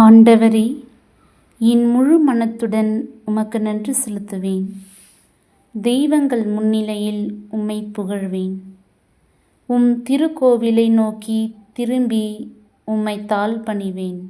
ஆண்டவரே, என் முழு மனத்துடன் உமக்கு நன்றி செலுத்துவேன். தெய்வங்கள் முன்னிலையில் உம்மை புகழ்வேன். உம் திருக்கோவிலை நோக்கி திரும்பி உம்மை தாழ்பணிவேன்.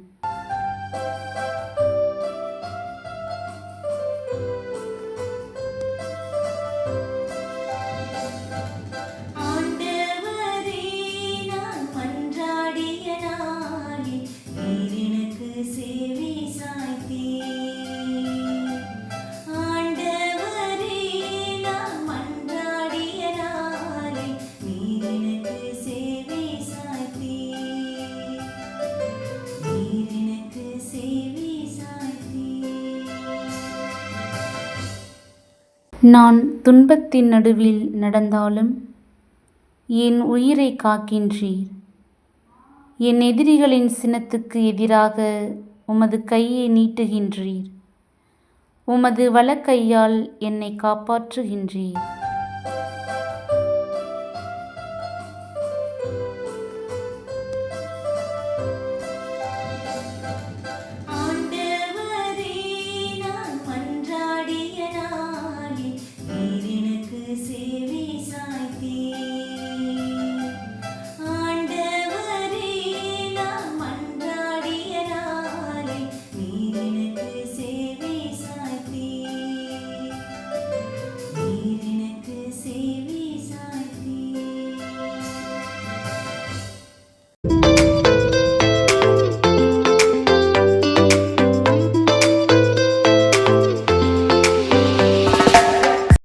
நான் துன்பத்தின் நடுவில் நடந்தாலும் என் உயிரை காக்கின்றீர். என் எதிரிகளின் சினத்துக்கு எதிராக உமது கையை நீட்டுகின்றீர். உமது வலக்கையால் என்னை காப்பாற்றுகின்றீர்.